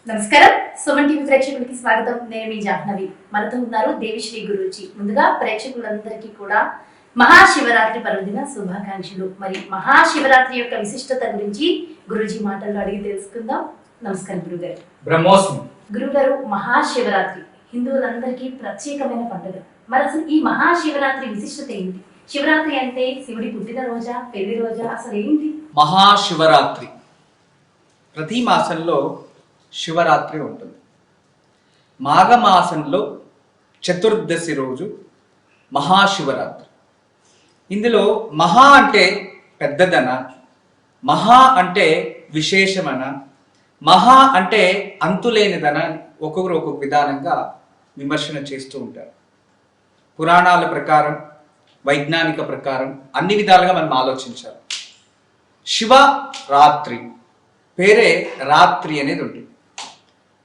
నమస్కారం. సుమన్ టీవీ ప్రేక్షకులకి స్వాగతం. నేను మీ జాహ్నవి. మనతో ఉన్నారు దేవిశ్రీ గురూజీ. ముందుగా ప్రేక్షకులందరికీ కూడా మహాశివరాత్రి పర్వదిన శుభాకాంక్షలు. మరి మహాశివరాత్రి యొక్క విశిష్టత గురించి గురూజీ మాటల్లో అడిగి తెలుసుకుందాం. నమస్కారం గురుగారు. బ్రహ్మోస్మి. గురుగారు, మహాశివరాత్రి హిందువులందరికీ ప్రత్యేకమైన పండుగ. మరి అసలు ఈ మహాశివరాత్రి విశిష్టత ఏంటి? శివరాత్రి అంటే శివుడి పుట్టిన రోజా, పెళ్లి రోజా, అసలు ఏంటి? మహాశివరాత్రి ప్రతి మాసంలో శివరాత్రి ఉంటుంది. మాఘమాసంలో చతుర్దశి రోజు మహాశివరాత్రి. ఇందులో మహా అంటే పెద్దదన, మహా అంటే విశేషమన, మహా అంటే అంతులేనిదన ఒక్కొక్కరు ఒక్కొక్క విధానంగా విమర్శన చేస్తూ ఉంటారు. పురాణాల ప్రకారం, వైజ్ఞానిక ప్రకారం అన్ని విధాలుగా మనం ఆలోచించాలి. శివరాత్రి పేరే రాత్రి అనేది ఉంటుంది.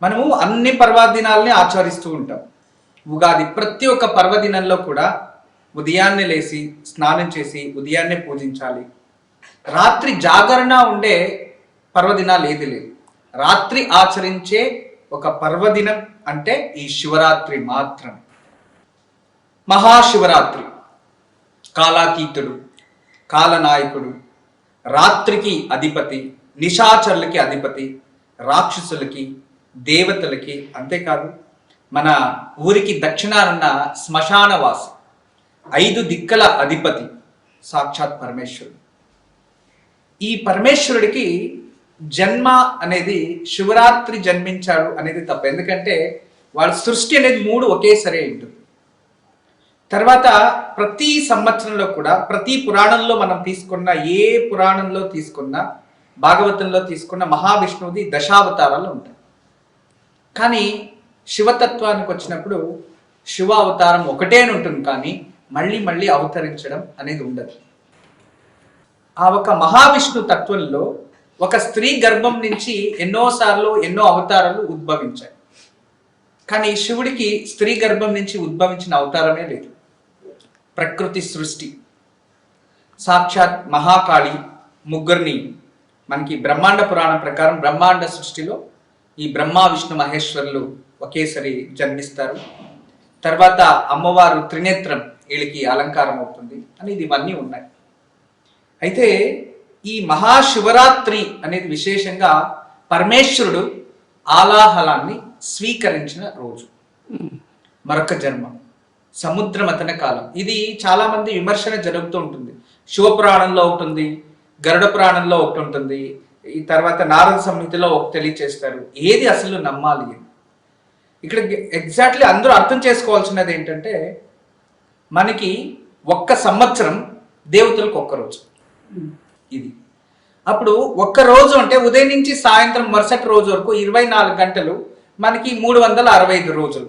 మనము అన్ని పర్వదినాలని ఆచరిస్తూ ఉంటాం. ఉగాది ప్రతి ఒక్క పర్వదినంలో కూడా ఉదయాన్నే లేచి స్నానం చేసి ఉదయాన్నే పూజించాలి. రాత్రి జాగరణ ఉండే పర్వదినాలు ఏది లేదు. రాత్రి ఆచరించే ఒక పర్వదినం అంటే ఈ శివరాత్రి మాత్రం. మహాశివరాత్రి కాలాతీతుడు, కాలనాయకుడు, రాత్రికి అధిపతి, నిశాచరులకి అధిపతి, రాక్షసులకి, దేవతలకి, అంతేకాదు మన ఊరికి దక్షిణానున్న శ్మశానవాసి, 5 దిక్కల అధిపతి సాక్షాత్ పరమేశ్వరుడు. ఈ పరమేశ్వరుడికి జన్మ అనేది శివరాత్రి జన్మించాడు అనేది తప్ప. ఎందుకంటే వాళ్ళ సృష్టి అనేది 3 ఒకేసారి ఉంటుంది. తర్వాత ప్రతి సంవత్సరంలో కూడా ప్రతి పురాణంలో మనం తీసుకున్న, ఏ పురాణంలో తీసుకున్నా, భాగవతంలో తీసుకున్న మహావిష్ణువుది దశావతారాలు ఉంటాయి. కానీ శివతత్వానికి వచ్చినప్పుడు శివ అవతారం ఒకటే ఉంటుంది, కానీ మళ్ళీ మళ్ళీ అవతరించడం అనేది ఉండదు. ఆ ఒక మహావిష్ణు తత్వంలో ఒక స్త్రీ గర్భం నుంచి ఎన్నోసార్లు ఎన్నో అవతారాలు ఉద్భవించాయి. కానీ శివుడికి స్త్రీ గర్భం నుంచి ఉద్భవించిన అవతారమే లేదు. ప్రకృతి సృష్టి సాక్షాత్ మహాకాళి ముగ్గురిని మనకి బ్రహ్మాండ పురాణం ప్రకారం బ్రహ్మాండ సృష్టిలో ఈ బ్రహ్మ విష్ణు మహేశ్వరులు ఒకేసారి జన్మిస్తారు. తర్వాత అమ్మవారు త్రినేత్రం వీళ్ళకి అలంకారం అవుతుంది అనేది ఇవన్నీ ఉన్నాయి. అయితే ఈ మహాశివరాత్రి అనేది విశేషంగా పరమేశ్వరుడు ఆలాహలాన్ని స్వీకరించిన రోజు. మరొక జన్మ, సముద్ర మథన కాలం. ఇది చాలా మంది విమర్శన జరుగుతూ ఉంటుంది. శివపురాణంలో ఉంటుంది, గరుడ పురాణంలో ఒకటి ఉంటుంది, ఈ తర్వాత నారద సంహితలో ఒకటి తెలియచేస్తారు. ఏది అసలు నమ్మాలి? ఇక్కడ ఎగ్జాక్ట్లీ అందరూ అర్థం చేసుకోవాల్సినది ఏంటంటే, మనకి ఒక్క సంవత్సరం దేవతలకు ఒక్క రోజు. ఇది అప్పుడు ఒక్క రోజు అంటే ఉదయం నుంచి సాయంత్రం మరుసటి రోజు వరకు 24 గంటలు, మనకి 365 రోజులు.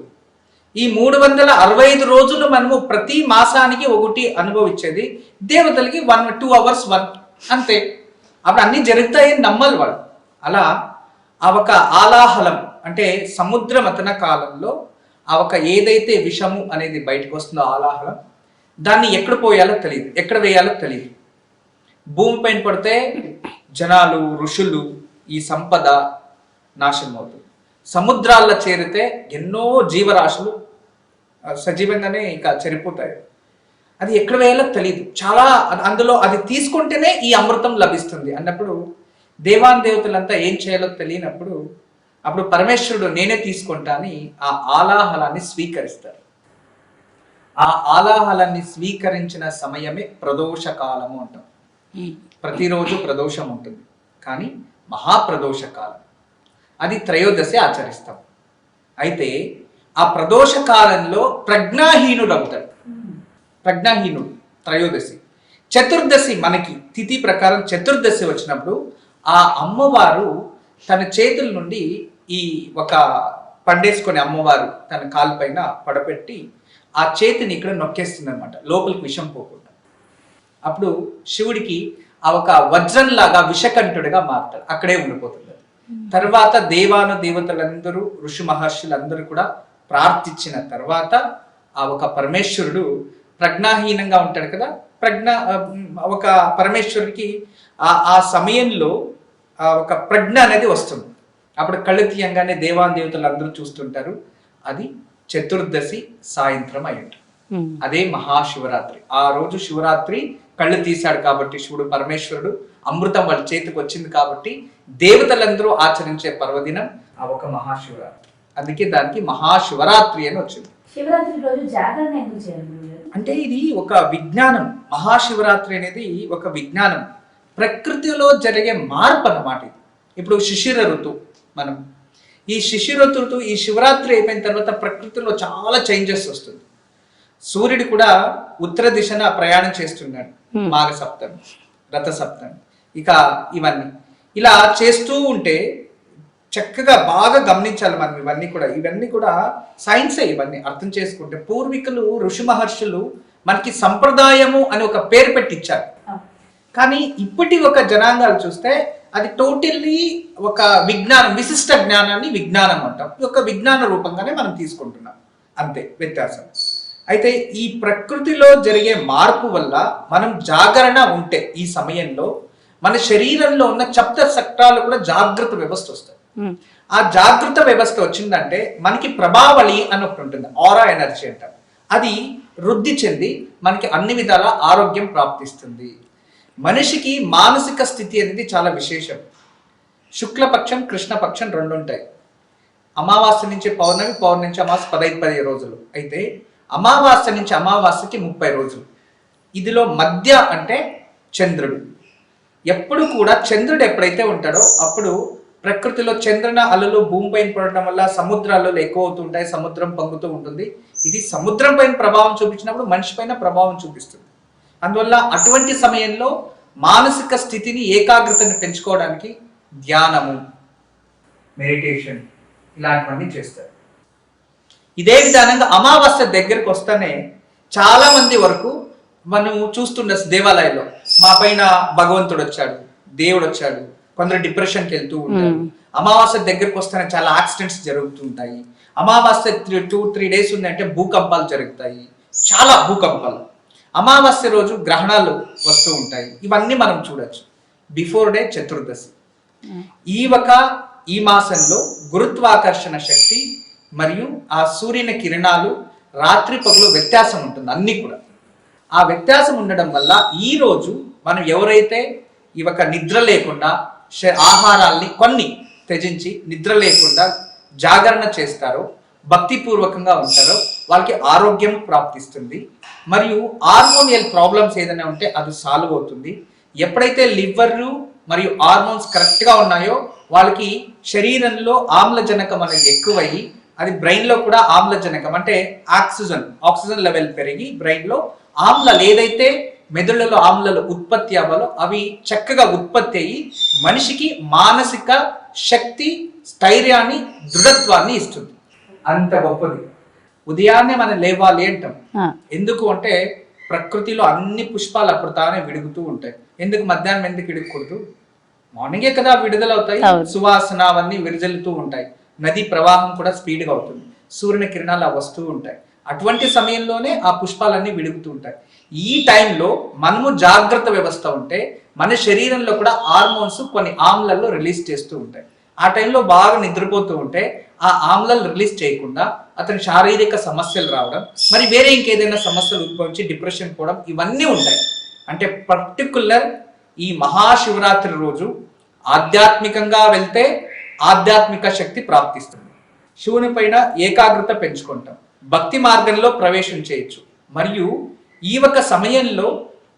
ఈ 365 రోజులు మనము ప్రతి మాసానికి ఒకటి అనుభవించేది. దేవతలకి 1-2 hours అంతే. అప్పుడు అన్ని జరుగుతాయని నమ్మాలి వాళ్ళు. అలా ఆ ఒక ఆలాహలం అంటే సముద్ర మథన కాలంలో ఆ ఒక ఏదైతే విషము అనేది బయటకు వస్తుందో ఆలాహలం, దాన్ని ఎక్కడ పోయాలో తెలియదు, ఎక్కడ వేయాలో తెలియదు. భూమి పైన పడితే జనాలు, ఋషులు, ఈ సంపద నాశనం అవుతుంది. సముద్రాల్లో చేరితే ఎన్నో జీవరాశులు సజీవంగానే ఇక చనిపోతాయి. అది ఎక్కడ వేయాలో తెలియదు. చాలా అందులో అది తీసుకుంటేనే ఈ అమృతం లభిస్తుంది అన్నప్పుడు దేవాన్ దేవతలంతా ఏం చేయాలో తెలియనప్పుడు అప్పుడు పరమేశ్వరుడు నేనే తీసుకుంటా అని ఆ ఆలాహలాన్ని స్వీకరిస్తారు. ఆ ఆలాహలాన్ని స్వీకరించిన సమయమే ప్రదోష కాలము అంటాం. ప్రతిరోజు ప్రదోషం ఉంటుంది, కానీ మహాప్రదోష కాలం అది త్రయోదశి ఆచరిస్తాం. అయితే ఆ ప్రదోష కాలంలో ప్రజ్ఞాహీనుడు అవుతాడు. ప్రజ్ఞాహీనుడు త్రయోదశి. చతుర్దశి మనకి తిథి ప్రకారం చతుర్దశి వచ్చినప్పుడు ఆ అమ్మవారు తన చేతుల నుండి ఈ ఒక పండేసుకొని అమ్మవారు తన కాలుపైన పడపెట్టి ఆ చేతిని ఇక్కడ నొక్కేస్తుంది అనమాట, లోపలికి విషం పోకుండా. అప్పుడు శివుడికి ఆ ఒక వజ్రంలాగా విషకంఠుడిగా మారుతాడు, అక్కడే ఉండిపోతుంది. తర్వాత దేవాను దేవతలందరూ, ఋషి మహర్షులందరూ కూడా ప్రార్థించిన తర్వాత ఆ ఒక పరమేశ్వరుడు ప్రజ్ఞాహీనంగా ఉంటాడు కదా, ఒక పరమేశ్వరుడికి ఆ సమయంలో ఒక ప్రజ్ఞ అనేది వస్తుంది. అప్పుడు కళ్ళు తీయంగానే దేవాదేవతలు అందరూ చూస్తుంటారు. అది చతుర్దశి సాయంత్రం అయ్యింది. అదే మహాశివరాత్రి. ఆ రోజు శివరాత్రి కళ్ళు తీశాడు కాబట్టి శివుడు పరమేశ్వరుడు, అమృతం వాళ్ళ చేతికి వచ్చింది కాబట్టి దేవతలందరూ ఆచరించే పర్వదినం ఆ ఒక మహాశివరాత్రి. అందుకే దానికి మహాశివరాత్రి అని వచ్చింది. శివరాత్రి రోజు జాగరణ ఎందుకు చేయాలి? అంటే ఇది ఒక విజ్ఞానం. మహాశివరాత్రి అనేది ఒక విజ్ఞానం, ప్రకృతిలో జరిగే మార్పు అన్నమాట. ఇప్పుడు శిశిర ఋతువు, మనం ఈ శిశిర ఋతువు ఈ శివరాత్రి అయిపోయిన తర్వాత ప్రకృతిలో చాలా చేంజెస్ వస్తుంది. సూర్యుడు కూడా ఉత్తర దిశన ప్రయాణం చేస్తున్నాడు. మాఘ సప్తమి, రథ సప్తమి, ఇక ఇవన్నీ ఇలా చేస్తూ ఉంటే చక్కగా బాగా గమనించాలి మనం. ఇవన్నీ కూడా సైన్సే. ఇవన్నీ అర్థం చేసుకుంటే పూర్వీకులు ఋషి మహర్షులు మనకి సంప్రదాయము అని ఒక పేరు పెట్టించారు. కానీ ఇప్పటి ఒక జనాంగాలు చూస్తే అది టోటల్లీ ఒక విజ్ఞానం, విశిష్ట జ్ఞానాన్ని విజ్ఞానం అంటాం. ఒక విజ్ఞాన రూపంగానే మనం తీసుకుంటున్నాం, అంతే వ్యత్యాసం. అయితే ఈ ప్రకృతిలో జరిగే మార్పు వల్ల మనం జాగరణ ఉంటే ఈ సమయంలో మన శరీరంలో ఉన్న సప్త చక్రాలు కూడా జాగృత వ్యవస్థ వస్తాయి. ఆ జాగృత వ్యవస్థ వచ్చిందంటే మనకి ప్రభావళి అని ఒకటి ఉంటుంది, ఆరా ఎనర్జీ అంటారు. అది వృద్ధి చెంది మనకి అన్ని విధాల ఆరోగ్యం ప్రాప్తిస్తుంది. మనిషికి మానసిక స్థితి అనేది చాలా విశేషం. శుక్లపక్షం కృష్ణపక్షం రెండు ఉంటాయి. అమావాస్య నుంచి పౌర్ణమి, పౌర్ణమి నుంచి అమావాస్య 15 రోజులు. అయితే అమావాస్య నుంచి అమావాస్యకి 30 రోజులు. ఇదిలో మధ్య అంటే చంద్రుడు. ఎప్పుడు కూడా చంద్రుడు ఎప్పుడైతే ఉంటాడో అప్పుడు ప్రకృతిలో చంద్రన అలలు భూమిపైన పడడం వల్ల సముద్రాలు ఎక్కువ అవుతుంటాయి, సముద్రం పొంగుతూ ఉంటుంది. ఇది సముద్రం పైన ప్రభావం చూపించినప్పుడు మనిషి పైన ప్రభావం చూపిస్తుంది. అందువల్ల అటువంటి సమయంలో మానసిక స్థితిని, ఏకాగ్రతని పెంచుకోవడానికి ధ్యానము, మెడిటేషన్ ఇలాంటివన్నీ చేస్తారు. ఇదే విధానంగా అమావాస్య దగ్గరకు వస్తేనే చాలా మంది వరకు మనం చూస్తుండే దేవాలయాల్లో మా పైన భగవంతుడు వచ్చాడు, దేవుడు వచ్చాడు, కొందరు డిప్రెషన్కి వెళ్తూ ఉంటారు. అమావాస్య దగ్గరకు వస్తేనే చాలా యాక్సిడెంట్స్ జరుగుతుంటాయి. అమావాస్య 2-3 డేస్ ఉందంటే భూకంపాలు జరుగుతాయి, చాలా భూకంపాలు. అమావాస్య రోజు గ్రహణాలు వస్తూ ఉంటాయి. ఇవన్నీ మనం చూడొచ్చు. బిఫోర్ డే చతుర్దశి. ఈ మాసంలో గురుత్వాకర్షణ శక్తి మరియు ఆ సూర్యుని కిరణాలు రాత్రి పగలు వ్యత్యాసం ఉంటుంది అన్ని కూడా. ఆ వ్యత్యాసం ఉండడం వల్ల ఈ రోజు మనం ఎవరైతే నిద్ర లేకుండా ఆహారాల్ని కొన్ని త్యజించి నిద్ర లేకుండా జాగరణ చేస్తారో, భక్తిపూర్వకంగా ఉంటారో వాళ్ళకి ఆరోగ్యం ప్రాప్తిస్తుంది. మరియు హార్మోనియల్ ప్రాబ్లమ్స్ ఏదైనా ఉంటే అది సాల్వ్ అవుతుంది. ఎప్పుడైతే లివర్లు మరియు హార్మోన్స్ కరెక్ట్గా ఉన్నాయో వాళ్ళకి శరీరంలో ఆమ్లజనకం అనేది ఎక్కువయ్యి అది బ్రెయిన్లో కూడా ఆమ్లజనకం అంటే ఆక్సిజన్ లెవెల్ పెరిగి బ్రెయిన్లో ఆమ్లాలు ఏదైతే మెదడులో ఆమ్లాలు ఉత్పత్తి అవ్వాలో అవి చక్కగా ఉత్పత్తి అయ్యి మనిషికి మానసిక శక్తి, స్థైర్యాన్ని, దృఢత్వాన్ని ఇస్తుంది. అంత గొప్పది. ఉదయాన్నే మనం లేవాలి అంటాం. ఎందుకు అంటే ప్రకృతిలో అన్ని పుష్పాలు అప్పుడు తానే విడుగుతూ ఉంటాయి. ఎందుకు మధ్యాహ్నం ఎందుకు విడగకూడదు? మార్నింగే కదా విడుదలవుతాయి. సువాసన అవన్నీ విడుదలుతూ ఉంటాయి. నది ప్రవాహం కూడా స్పీడ్గా అవుతుంది. సూర్యుని కిరణాలు వస్తూ ఉంటాయి. అటువంటి సమయంలోనే ఆ పుష్పాలన్నీ విడుగుతూ ఉంటాయి. ఈ టైంలో మనము జాగ్రత్త వ్యవస్థ ఉంటే మన శరీరంలో కూడా హార్మోన్స్ కొన్ని ఆమ్లాలు రిలీజ్ చేస్తూ ఉంటాయి. ఆ టైంలో బాగా నిద్రపోతూ ఉంటే ఆ ఆమ్లాలు రిలీజ్ చేయకుండా అతని శారీరక సమస్యలు రావడం, మరి వేరే ఇంకేదైనా సమస్యలు ఉద్భవించి డిప్రెషన్ పోవడం ఇవన్నీ ఉంటాయి. అంటే పర్టికులర్ ఈ మహాశివరాత్రి రోజు ఆధ్యాత్మికంగా వెళ్తే ఆధ్యాత్మిక శక్తి ప్రాప్తిస్తుంది. శివుని పైన ఏకాగ్రత పెంచుకుంటాం, భక్తి మార్గంలో ప్రవేశం చేయొచ్చు. మరియు ఈ సమయంలో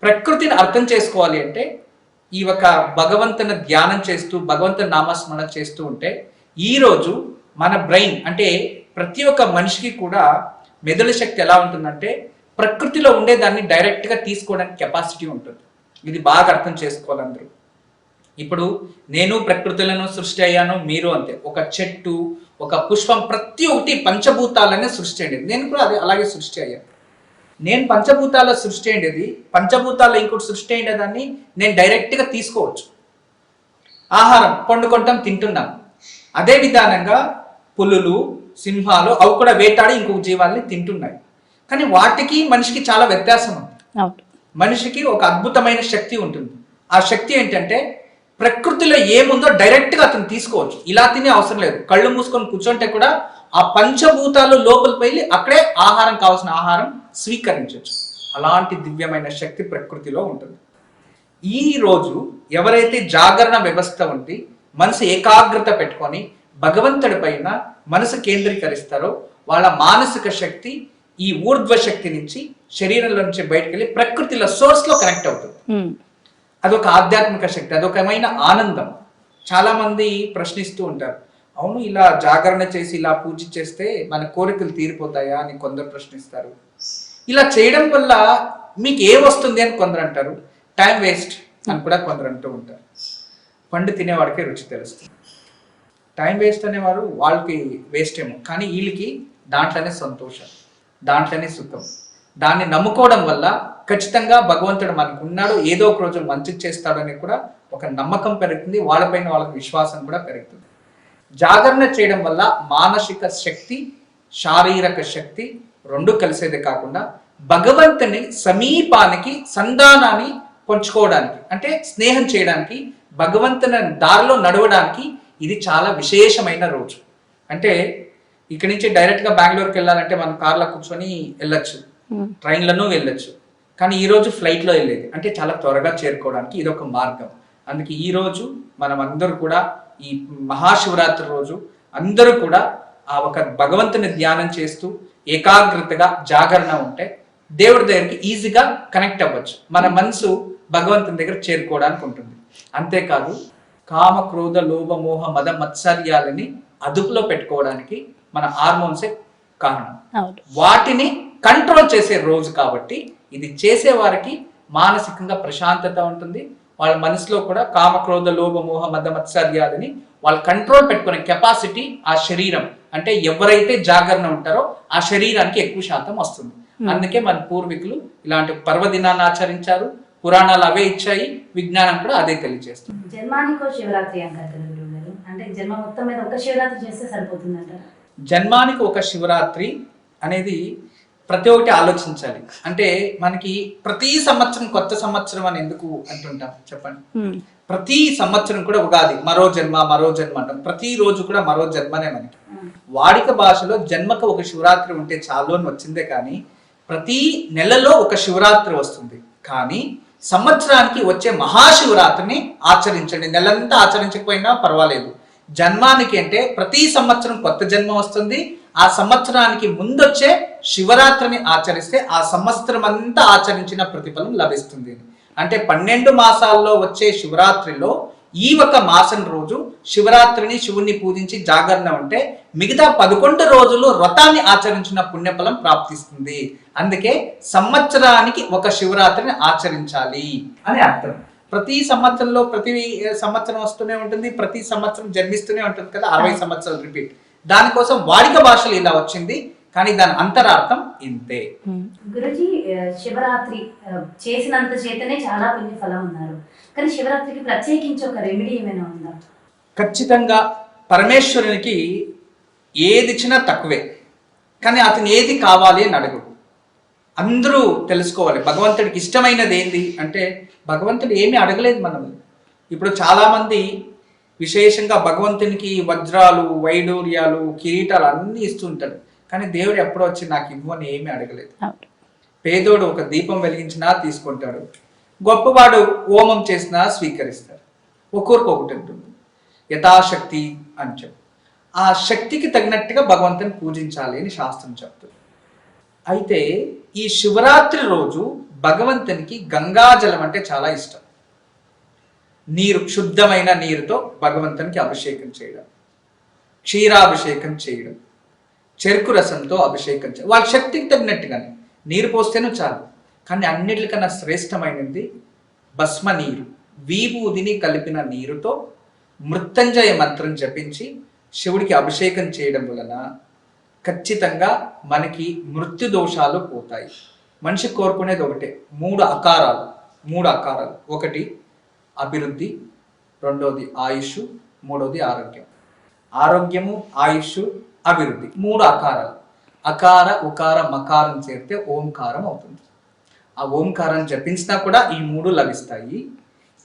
ప్రకృతిని అర్థం చేసుకోవాలి అంటే ఈ భగవంతుని ధ్యానం చేస్తూ భగవంతుని నామస్మరణ చేస్తూ ఉంటే ఈరోజు మన బ్రెయిన్ అంటే ప్రతి ఒక్క మనిషికి కూడా మెదడు శక్తి ఎలా ఉంటుందంటే ప్రకృతిలో ఉండేదాన్ని డైరెక్ట్గా తీసుకోవడానికి కెపాసిటీ ఉంటుంది. ఇది బాగా అర్థం చేసుకోవాలి అందరూ. ఇప్పుడు నేను ప్రకృతులను సృష్టి అయ్యాను, మీరు అంతే. ఒక చెట్టు, ఒక పుష్పం, ప్రతి ఒక్కటి పంచభూతాలనే సృష్టి అయ్యేది. నేను కూడా అలాగే సృష్టి అయ్యాను. నేను పంచభూతాల సృష్టి అయ్యేది, పంచభూతాల్లో ఇంకోటి సృష్టి అయ్యేదాన్ని నేను డైరెక్ట్గా తీసుకోవచ్చు. ఆహారం వండుకుంటాం, తింటున్నాం. అదే విధానంగా పులులు, సింహాలు అవి కూడా వేటాడి ఇంకొక జీవాల్ని తింటున్నాయి. కానీ వాటికి మనిషికి చాలా వ్యత్యాసం ఉంది. మనిషికి ఒక అద్భుతమైన శక్తి ఉంటుంది. ఆ శక్తి ఏంటంటే ప్రకృతిలో ఏముందో డైరెక్ట్గా అతను తీసుకోవచ్చు. ఇలా తినే అవసరం లేదు. కళ్ళు మూసుకొని కూర్చుంటే కూడా ఆ పంచభూతాలు లోపలికి వెళ్ళి అక్కడే ఆహారం, కావాల్సిన ఆహారం స్వీకరించవచ్చు. అలాంటి దివ్యమైన శక్తి ప్రకృతిలో ఉంటుంది. ఈ రోజు ఎవరైతే జాగరణ వ్యవస్థ ఉండి మనసు ఏకాగ్రత పెట్టుకొని భగవంతుడి పైన మనసు కేంద్రీకరిస్తారో వాళ్ళ మానసిక శక్తి ఈ ఊర్ధ్వ శక్తి నుంచి శరీరంలో నుంచి బయటకు వెళ్ళి ప్రకృతిలో సోర్స్ లో కనెక్ట్ అవుతుంది. అదొక ఆధ్యాత్మిక శక్తి, అదొకమైన ఆనందం. చాలా మంది ప్రశ్నిస్తూ ఉంటారు, అవును ఇలా జాగరణ చేసి ఇలా పూజ చేస్తే మన కోరికలు తీరిపోతాయా అని కొందరు ప్రశ్నిస్తారు. ఇలా చేయడం వల్ల మీకు ఏ వస్తుంది అని కొందరు అంటారు. టైం వేస్ట్ అని కూడా కొందరు అంటూ ఉంటారు. పండు తినేవాడికే రుచి తెలుస్తుంది. టైం వేస్ట్ అనేవారు వాళ్ళకి వేస్ట్ ఏమో, కానీ వీళ్ళకి దాంట్లోనే సంతోషం, దాంట్లోనే సుఖం. దాన్ని నమ్ముకోవడం వల్ల ఖచ్చితంగా భగవంతుడు మనకు ఉన్నాడు, ఏదో ఒక రోజు మంచి చేస్తాడని కూడా ఒక నమ్మకం పెరుగుతుంది. వాళ్ళపైన వాళ్ళకి విశ్వాసం కూడా పెరుగుతుంది. జాగరణ చేయడం వల్ల మానసిక శక్తి, శారీరక శక్తి రెండు కలిసేదే కాకుండా భగవంతుని సమీపానికి, సంధానాన్ని పంచుకోవడానికి, అంటే స్నేహం చేయడానికి, భగవంతుని దారిలో నడవడానికి ఇది చాలా విశేషమైన రోజు. అంటే ఇక్కడి నుంచి డైరెక్ట్గా బెంగళూరుకి వెళ్ళాలంటే మనం కార్లో కూర్చొని వెళ్ళొచ్చు, ట్రైన్లను వెళ్ళొచ్చు. కానీ ఈరోజు ఫ్లైట్లో వెళ్ళేది అంటే చాలా త్వరగా చేరుకోవడానికి ఇది ఒక మార్గం. అందుకే ఈరోజు మనం అందరూ కూడా ఈ మహాశివరాత్రి రోజు అందరూ కూడా ఆ ఒక భగవంతుని ధ్యానం చేస్తూ ఏకాగ్రతగా జాగరణ ఉంటే దేవుడి దగ్గరికి ఈజీగా కనెక్ట్ అవ్వచ్చు. మన మనసు భగవంతుని దగ్గర చేరుకోవడానికి ఉంటుంది. అంతేకాదు కామ, క్రోధ, లోభ, మోహ, మద, మత్సర్యాలని అదుపులో పెట్టుకోవడానికి మన హార్మోన్సే కారణం. వాటిని కంట్రోల్ చేసే రోజు కాబట్టి ఇది చేసే వారికి మానసికంగా ప్రశాంతత ఉంటుంది. వాళ్ళ మనసులో కూడా కామ, క్రోధ, లోభ, మోహ, మద, మత్సర్యాలని వాళ్ళు కంట్రోల్ పెట్టుకునే కెపాసిటీ ఆ శరీరం, అంటే ఎవరైతే జాగరణ ఉంటారో ఆ శరీరానికి ఎక్కువ శాతం వస్తుంది. అందుకే మన పూర్వీకులు ఇలాంటి పర్వదినాన్ని ఆచరించారు. పురాణాలు అవే ఇచ్చాయి, విజ్ఞానం కూడా అదే తెలియజేస్తుంది. జన్మానికో శివరాత్రి అంటారు కదా గురువుగారు, అంటే జన్మ మొత్తం మీద ఒక శివరాత్రి చేస్తే సరిపోతుంది అంటారా? జన్మానికి ఒక శివరాత్రి అనేది ప్రతి ఒక్కటి ఆలోచించాలి. అంటే మనకి ప్రతి సంవత్సరం కొత్త సంవత్సరం అని ఎందుకు అంటుంటాం చెప్పండి? ప్రతి సంవత్సరం కూడా ఉగాది, మరో జన్మ అంటాం. ప్రతి రోజు కూడా మరో జన్మనే. మనకి వాడిక భాషలో జన్మకు ఒక శివరాత్రి ఉంటే చాలు అని వచ్చిందే కానీ ప్రతి నెలలో ఒక శివరాత్రి వస్తుంది. కానీ సంవత్సరానికి వచ్చే మహాశివరాత్రిని ఆచరించండి. నెలంతా ఆచరించకపోయినా పర్వాలేదు. జన్మానికి అంటే ప్రతి సంవత్సరం కొత్త జన్మ వస్తుంది. ఆ సంవత్సరానికి ముందొచ్చే శివరాత్రిని ఆచరిస్తే ఆ సంవత్సరం అంతా ఆచరించిన ప్రతిఫలం లభిస్తుంది. అంటే 12 మాసాల్లో వచ్చే శివరాత్రిలో ఈ ఒక మాసం రోజు శివరాత్రిని శివుణ్ణి పూజించి జాగరణ ఉంటే మిగతా 11 రోజులు వ్రతాన్ని ఆచరించిన పుణ్యఫలం ప్రాప్తిస్తుంది. అందుకే సంవత్సరానికి ఒక శివరాత్రిని ఆచరించాలి అని అర్థం. ప్రతి సంవత్సరంలో ప్రతి సంవత్సరం వస్తూనే ఉంటుంది, ప్రతి సంవత్సరం జన్మిస్తూనే ఉంటుంది కదా, 60 సంవత్సరాలు రిపీట్. దానికోసం వాడిక భాషలు ఇలా వచ్చింది, కానీ దాని అంతరార్థం ఇంతే. గురుజీ, శివరాత్రి చేసినంత చేతనే చాలా పుణ్య ఫలం ఉన్నారు, కానీ శివరాత్రికి ప్రత్యేకించి ఒక రెమెడీ ఏమైనా ఉందా? ఖచ్చితంగా పరమేశ్వరునికి ఏది ఇచ్చినా తక్కువే, కానీ అతను ఏది కావాలి అని అడుగు. అందరూ తెలుసుకోవాలి భగవంతుడికి ఇష్టమైనది ఏంది అంటే భగవంతుడు ఏమీ అడగలేదు మనం. ఇప్పుడు చాలా మంది విశేషంగా భగవంతునికి వజ్రాలు, వైడూర్యాలు, కిరీటాలు అన్నీ ఇస్తుంటాడు, కానీ దేవుడు ఎప్పుడో వచ్చి నాకు ఇవ్వని ఏమీ అడగలేదు. పేదోడు ఒక దీపం వెలిగించినా తీసుకుంటాడు, గొప్పవాడు హోమం చేసినా స్వీకరిస్తాడు. ఒక్కొక్కరికి ఒకటి ఉంటుంది, యథాశక్తి అని చెప్పి ఆ శక్తికి తగినట్టుగా భగవంతుని పూజించాలి అని శాస్త్రం చెప్తుంది. అయితే ఈ శివరాత్రి రోజు భగవంతునికి గంగాజలం అంటే చాలా ఇష్టం. నీరు, శుద్ధమైన నీరుతో భగవంతునికి అభిషేకం చేయడం, క్షీరాభిషేకం చేయడం, చెరుకు రసంతో అభిషేకం చేయడం, వాళ్ళ శక్తికి తగినట్టుగానే. నీరు పోస్తేనూ చాలు, కానీ అన్నిటికన్నా శ్రేష్టమైనది భస్మ నీరు. విభూదిని కలిపిన నీరుతో మృత్యుంజయ మంత్రం జపించి శివుడికి అభిషేకం చేయడం వలన ఖచ్చితంగా మనకి మృత్యు దోషాలు పోతాయి. మనిషి కోరుకునేది ఒకటే, మూడు అకారాలు. ఒకటి అభివృద్ధి, రెండోది ఆయుష్, మూడోది ఆరోగ్యం. ఆరోగ్యము, ఆయుష్, అభివృద్ధి, మూడు అకారాలు. అకార, ఉకార, మకారం చేరితే ఓంకారం అవుతుంది. ఆ ఓంకారం జపించినా కూడా ఈ మూడు లభిస్తాయి.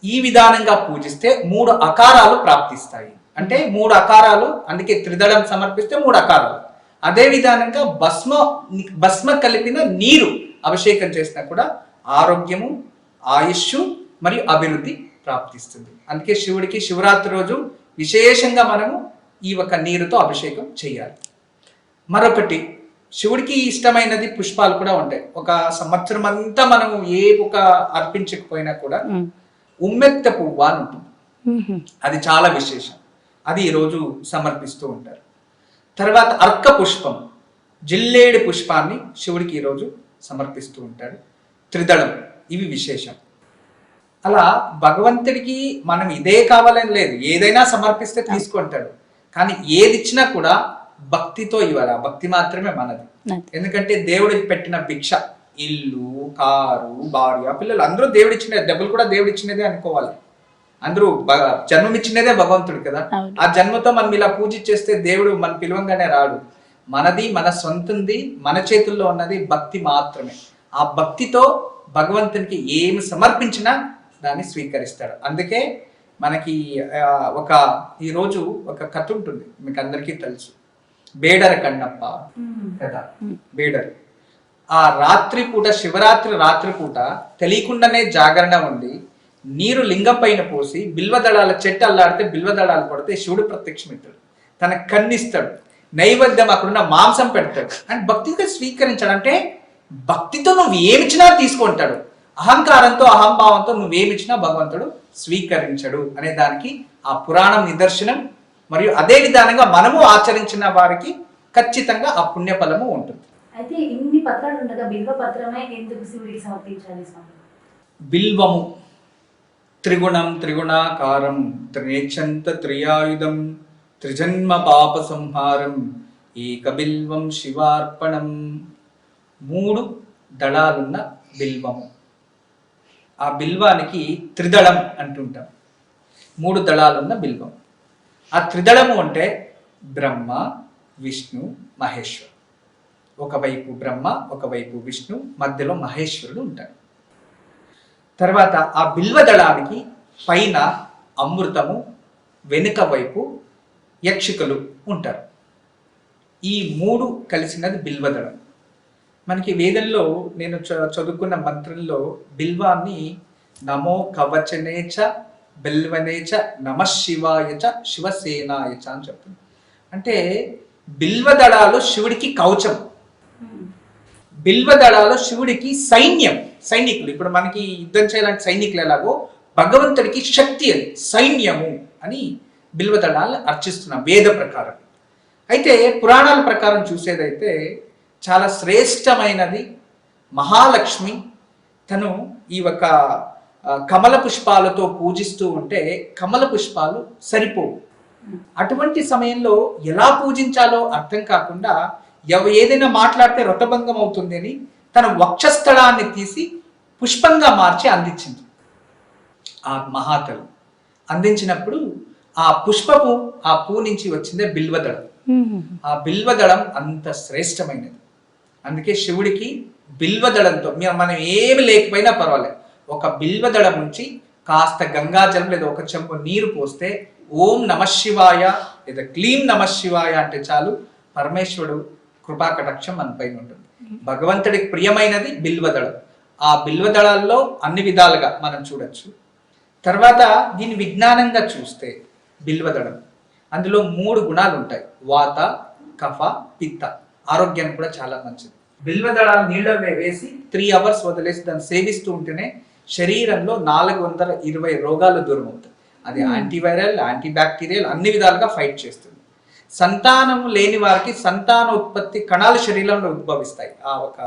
ఈ విధానంగా పూజిస్తే 3 అకారాలు ప్రాప్తిస్తాయి. అంటే 3 అకారాలు, అందుకే త్రిదళం సమర్పిస్తే 3 అకారాలు. అదే విధానంగా భస్మ కలిపిన నీరు అభిషేకం చేసినా కూడా ఆరోగ్యము, ఆయుష్ మరియు అభివృద్ధి ప్రాప్తిస్తుంది. అందుకే శివుడికి శివరాత్రి రోజు విశేషంగా మనము ఈ ఒక నీరుతో అభిషేకం చేయాలి. మరొకటి, శివుడికి ఇష్టమైనది పుష్పాలు కూడా ఉంటాయి. ఒక సంవత్సరం అంతా మనము ఏ ఒక అర్పించకపోయినా కూడా ఉమ్మెత్త పువ్వు అని ఉంటుంది, అది చాలా విశేషం. అది ఈరోజు సమర్పిస్తూ ఉంటారు. తర్వాత అర్క పుష్పం, జిల్లేడు పుష్పాన్ని శివుడికి ఈరోజు సమర్పిస్తూ ఉంటాడు. త్రిదళం, ఇవి విశేషం. అలా భగవంతుడికి మనం ఇదే కావాలని లేదు, ఏదైనా సమర్పిస్తే తీసుకుంటాడు. కానీ ఏది ఇచ్చినా కూడా భక్తితో ఇవ్వాలి. భక్తి మాత్రమే మనది. ఎందుకంటే దేవుడికి పెట్టిన భిక్ష, ఇల్లు, కారు, భార్య, పిల్లలు అందరూ దేవుడిచ్చినది. డబ్బులు కూడా దేవుడిచ్చినదే అనుకోవాలి. అందరూ జన్మమిచ్చినదే భగవంతుడు కదా. ఆ జన్మతో మనం ఇలా పూజ చేస్తే దేవుడు మన పిలవంగానే రాడు. మనది, మన సొంతంది, మన చేతుల్లో ఉన్నది భక్తి మాత్రమే. ఆ భక్తితో భగవంతునికి ఏమి సమర్పించినా దాన్ని స్వీకరిస్తాడు. అందుకే మనకి ఈరోజు ఒక కథ ఉంటుంది, మీకు అందరికీ తెలుసు, బేడర కన్నప్ప కథ. బేడర్ ఆ రాత్రిపూట, శివరాత్రి రాత్రిపూట తెలియకుండానే జాగరణ ఉండి నీరు లింగం పైన పోసి బిల్వదళాల చెట్టు అల్లాడితే బిల్వదళాలు పడితే శివుడు ప్రత్యక్షమిస్తాడు, తన కన్నిస్తాడు, నైవేద్యం అక్కడున్న మాంసం పెడతాడు. అండ్ భక్తిగా స్వీకరించాడు. అంటే భక్తితో నువ్వు ఏమిచ్చినా తీసుకుంటాడు. అహంకారంతో, అహంభావంతో నువ్వేమిచ్చినా భగవంతుడు స్వీకరించడు అనే దానికి ఆ పురాణం నిదర్శనం. మరియు అదే విధానంగా మనము ఆచరించిన వారికి ఖచ్చితంగా ఆ పుణ్యఫలము ఉంటుంది. అయితే ఇన్ని పత్రాలు ఉండగా బిల్వ పత్రమే ఎందుకు శివుడికి సమర్పించాలి స్వామి? బిల్వము త్రిగుణం త్రిగుణాకారం త్రినేక్షంత త్రియాయుధం త్రిజన్మ పాప సంహారం ఏక బిల్వం శివార్పణం. 3 దళాలున్న బిల్వము. ఆ బిల్వానికి త్రిదళం అంటుంటాం. 3 దళాలున్న బిల్వం. ఆ త్రిదళము అంటే బ్రహ్మ, విష్ణు, మహేశ్వరు. ఒకవైపు బ్రహ్మ, ఒకవైపు విష్ణు, మధ్యలో మహేశ్వరుడు ఉంటాడు. తర్వాత ఆ బిల్వదళానికి పైన అమృతము, వెనుక వైపు యక్షికలు ఉంటారు. ఈ 3 కలిసినది బిల్వదళం. మనకి వేదంలో నేను చదువుకున్న మంత్రంలో బిల్వాన్ని నమో కవచనేచ బిల్వనేచ నమశివాయచ శివసేనాయచ అని చెప్తుంది. అంటే బిల్వదళాలు శివుడికి కవచం, బిల్వదళాలు శివుడికి సైన్యం, సైనికులు. ఇప్పుడు మనకి యుద్ధం చేయాలంటే సైనికులు ఎలాగో భగవంతుడికి శక్తి, అది సైన్యము అని బిల్వదళాలు అర్చిస్తున్నాం వేద ప్రకారం. అయితే పురాణాల ప్రకారం చూసేదైతే చాలా శ్రేష్టమైనది మహాలక్ష్మి. తను ఈ ఒక కమల పుష్పాలతో పూజిస్తూ ఉంటే కమల పుష్పాలు సరిపోవు. అటువంటి సమయంలో ఎలా పూజించాలో అర్థం కాకుండా ఏదైనా మాట్లాడితే రథభంగం అవుతుంది అని తన వక్షస్థలాన్ని తీసి పుష్పంగా మార్చి అందించింది. ఆ మహాతలు అందించినప్పుడు ఆ పుష్పము, ఆ పూ నుంచి వచ్చిందే బిల్వదళం. ఆ బిల్వదళం అంత శ్రేష్టమైనది. అందుకే శివుడికి బిల్వదళంతో మనం ఏమి లేకపోయినా పర్వాలేదు, ఒక బిల్వదళం నుంచి కాస్త గంగాజలం లేదా ఒక చెంపు నీరు పోస్తే ఓం నమశివాయ లేదా క్లీం నమశివాయ అంటే చాలు, పరమేశ్వరుడు కృపాకటాక్షం మన పైన ఉంటుంది. భగవంతుడికి ప్రియమైనది బిల్వదళం. ఆ బిల్వదళాల్లో అన్ని విధాలుగా మనం చూడొచ్చు. తర్వాత దీన్ని విజ్ఞానంగా చూస్తే బిల్వదళం అందులో 3 గుణాలు ఉంటాయి, వాత, కఫ, పిత్త. ఆరోగ్యానికి కూడా చాలా మంచిది. బిల్వదళాలు నీళ్ళ వేసి 3 hours వదిలేసి దాన్ని సేవిస్తూ ఉంటేనే శరీరంలో 420 రోగాలు దూరం అవుతాయి. అది యాంటీవైరల్, యాంటీబ్యాక్టీరియల్, అన్ని విధాలుగా ఫైట్ చేస్తుంది. సంతానం లేని వారికి సంతానోత్పత్తి కణాలు శరీరంలో ఉద్భవిస్తాయి ఆ ఒక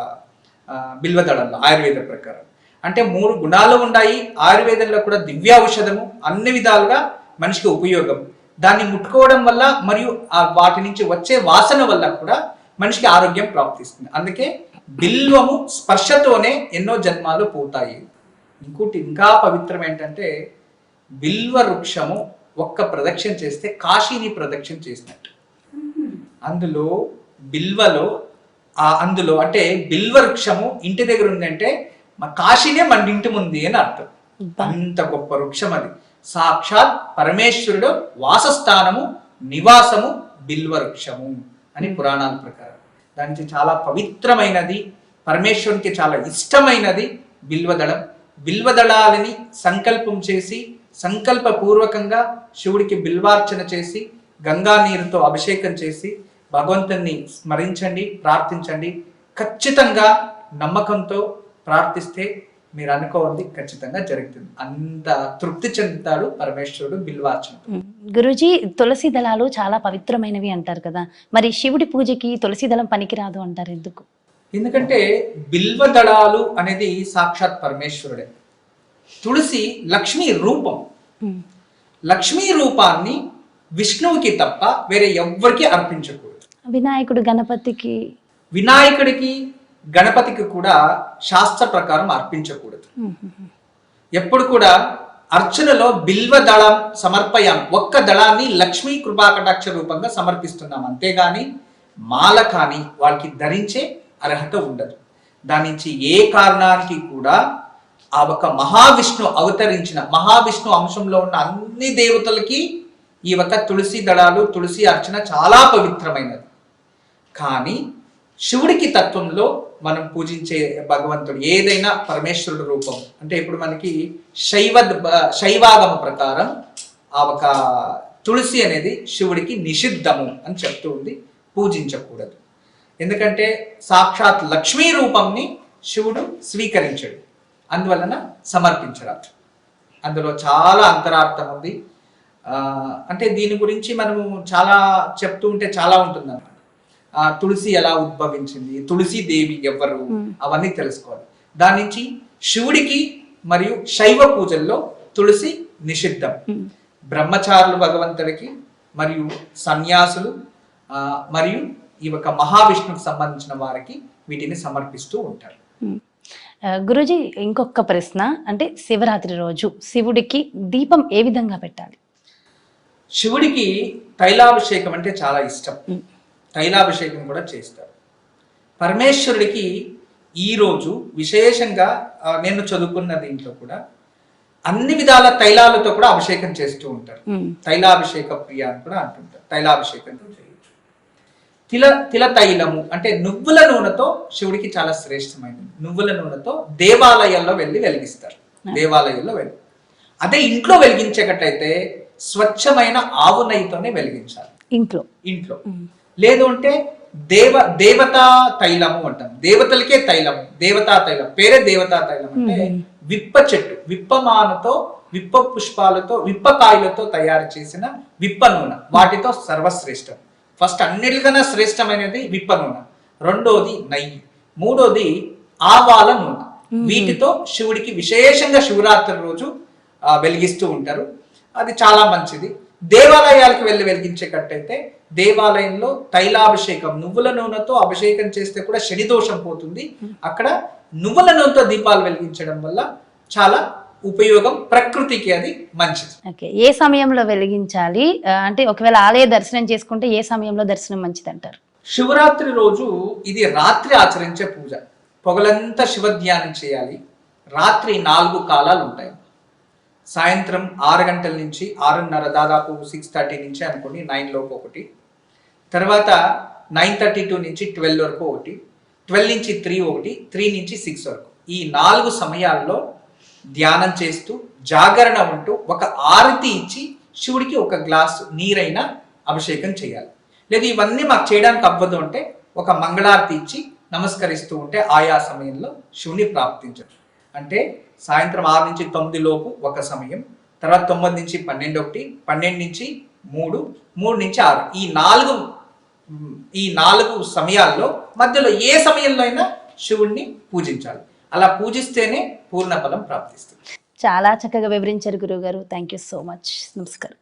బిల్వదళంలో ఆయుర్వేద ప్రకారం. అంటే 3 గుణాలు ఉన్నాయి. ఆయుర్వేదంలో కూడా దివ్య ఔషధము, అన్ని విధాలుగా మనిషికి ఉపయోగం. దాన్ని ముట్టుకోవడం వల్ల మరియు వాటి నుంచి వచ్చే వాసన వల్ల కూడా మనిషికి ఆరోగ్యం ప్రాప్తిస్తుంది. అందుకే బిల్వము స్పర్శతోనే ఎన్నో జన్మాలు పోతాయి. ఇంకోటి ఇంకా పవిత్రం ఏంటంటే బిల్వ వృక్షము ఒక్క ప్రదక్షిణ చేస్తే కాశీని ప్రదక్షిణ చేసినట్టు. అందులో బిల్వలో అందులో అంటే బిల్వ వృక్షము ఇంటి దగ్గర ఉందంటే మా కాశీనే మన ఇంటి ముందు అని అర్థం. అంత గొప్ప వృక్షం అది. సాక్షాత్ పరమేశ్వరుడు వాసస్థానము నివాసము బిల్వ వృక్షము అని పురాణాల ప్రకారం. దానికి చాలా పవిత్రమైనది, పరమేశ్వరునికి చాలా ఇష్టమైనది బిల్వదళం. బిల్వదళాలని సంకల్పం చేసి సంకల్పపూర్వకంగా శివుడికి బిల్వార్చన చేసి గంగా నీరుతో అభిషేకం చేసి భగవంతుని స్మరించండి, ప్రార్థించండి. ఖచ్చితంగా నమ్మకంతో ప్రార్థిస్తే మీరు అనుకోవాలి ఖచ్చితంగా జరుగుతుంది. అంత తృప్తి చెందుతాడు పరమేశ్వరుడు బిల్వార్చన. గురూజీ, తులసి దళాలు చాలా పవిత్రమైనవి అంటారు కదా, మరి శివుడి పూజకి తులసి దళం పనికిరాదు అంటారు, ఎందుకు? ఎందుకంటే బిల్వ దళాలు అనేది సాక్షాత్ పరమేశ్వరుడే. తులసి లక్ష్మీ రూపం. లక్ష్మీ రూపాన్ని విష్ణువుకి తప్ప వేరే ఎవ్వరికి అర్పించకూడదు. వినాయకుడు గణపతికి, వినాయకుడికి గణపతికి కూడా శాస్త్ర ప్రకారం అర్పించకూడదు. ఎప్పుడు కూడా అర్చనలో బిల్వ దళం సమర్పయాం, ఒక్క దళాన్ని లక్ష్మీ కృపాకటాక్ష రూపంగా సమర్పిస్తున్నాం, అంతేగాని మాల కానీ వాళ్ళకి ధరించే అర్హత ఉండదు. దాని నుంచి ఏ కారణానికి కూడా ఆ ఒక మహావిష్ణు అవతరించిన మహావిష్ణు అంశంలో ఉన్న అన్ని దేవతలకి ఈ ఒక తులసి దళాలు తులసి అర్చన చాలా పవిత్రమైనది. కానీ శివుడికి తత్వంలో మనం పూజించే భగవంతుడు ఏదైనా పరమేశ్వరుడు రూపం అంటే ఇప్పుడు మనకి శైవాగమ ప్రకారం ఆ ఒక తులసి అనేది శివుడికి నిషిద్ధము అని చెప్తూ ఉంది, పూజించకూడదు. ఎందుకంటే సాక్షాత్ లక్ష్మీ రూపంని శివుడు స్వీకరించడు, అందువలన సమర్పించరాదు. అందులో చాలా అంతరార్థం ఉంది. అంటే దీని గురించి మనము చాలా చెప్తూ ఉంటే చాలా ఉంటుంది అన్నమాట. తులసి ఎలా ఉద్భవించింది, తులసి దేవి ఎవరు, అవన్నీ తెలుసుకోవాలి. దాని నుంచి శివుడికి మరియు శైవ పూజల్లో తులసి నిషిద్ధం. బ్రహ్మచారులు భగవంతుడికి మరియు సన్యాసులు మరియు ఈ ఒక మహావిష్ణువుకి సంబంధించిన వారికి వీటిని సమర్పిస్తూ ఉంటారు. గురూజీ, ఇంకొక ప్రశ్న, అంటే శివరాత్రి రోజు శివుడికి దీపం ఏ విధంగా పెట్టాలి? శివుడికి తైలాభిషేకం అంటే చాలా ఇష్టం, తైలాభిషేకం కూడా చేస్తారు. పరమేశ్వరుడికి ఈరోజు విశేషంగా నేను చదువుకున్న దీంట్లో కూడా అన్ని విధాల తైలాలతో కూడా అభిషేకం చేస్తూ ఉంటారు. తైలాభిషేక ప్రియ అని కూడా అంటుంటారు. తైలాభిషేకం చేయొచ్చు. తిల తైలము అంటే నువ్వుల నూనెతో శివుడికి చాలా శ్రేష్టమైనది. నువ్వుల నూనెతో దేవాలయాల్లో వెళ్ళి వెలిగిస్తారు. దేవాలయాల్లో వెళ్ళి అదే ఇంట్లో వెలిగించేటట్టయితే స్వచ్ఛమైన ఆవు నెయ్యితోనే వెలిగించాలి ఇంట్లో. లేదు అంటే దేవతా తైలము అంటాం. దేవతలకే తైలం, దేవతా తైలం పేరే దేవతా తైలం. అంటే విప్ప చెట్టు, విప్పమానతో, విప్ప పుష్పాలతో, విప్పకాయలతో తయారు చేసిన విప్ప నూనె, వాటితో సర్వశ్రేష్టం. ఫస్ట్ అన్నిటికన్నా శ్రేష్టమైనది విప్ప నూనె, రెండోది నెయ్యి, మూడోది ఆవాల నూనె. వీటితో శివుడికి విశేషంగా శివరాత్రి రోజు వెలిగిస్తూ ఉంటారు. అది చాలా మంచిది. దేవాలయాలకు వెళ్ళి వెలిగించేటట్టయితే దేవాలయంలో తైలాభిషేకం, నువ్వుల నూనెతో అభిషేకం చేస్తే కూడా శని దోషం పోతుంది. అక్కడ నువ్వుల నూనెతో దీపాలు వెలిగించడం వల్ల చాలా ఉపయోగం, ప్రకృతికి అది మంచిది. ఓకే, ఏ సమయంలో వెలిగించాలి? అంటే ఒకవేళ ఆలయ దర్శనం చేసుకుంటే ఏ సమయంలో దర్శనం మంచిది అంటారు? శివరాత్రి రోజు ఇది రాత్రి ఆచరించే పూజ. పొగలంతా శివ ధ్యానం చేయాలి. రాత్రి 4 కాలాలు ఉంటాయి. సాయంత్రం 6 గంటల నుంచి 6:30, దాదాపు 6:30 నుంచి అనుకోండి 9 లోపు ఒకటి, తర్వాత 9:32 నుంచి 12 వరకు ఒకటి, 12 నుంచి 3 ఒకటి, 3 నుంచి 6 వరకు. ఈ 4 సమయాల్లో ధ్యానం చేస్తూ జాగరణ ఉంటూ ఒక ఆరతి ఇచ్చి శివుడికి ఒక గ్లాసు నీరైనా అభిషేకం చేయాలి. లేదు ఇవన్నీ మాకు చేయడానికి అవ్వదు అంటే ఒక మంగళారతి ఇచ్చి నమస్కరిస్తూ ఉంటే ఆయా సమయంలో శివుని ప్రాప్తించవచ్చు. అంటే సాయంత్రం 6 నుంచి 9 లోపు ఒక సమయం, తర్వాత 9 నుంచి 12 ఒకటి, 12 నుంచి 3, 3 నుంచి 6, ఈ 4 సమయాల్లో మధ్యలో ఏ సమయంలో అయినా శివుణ్ణి పూజించాలి. అలా పూజిస్తేనే పూర్ణ ఫలం ప్రాప్తిస్తుంది. చాలా చక్కగా వివరించారు గురువు గారు. Thank you so much. నమస్కారం.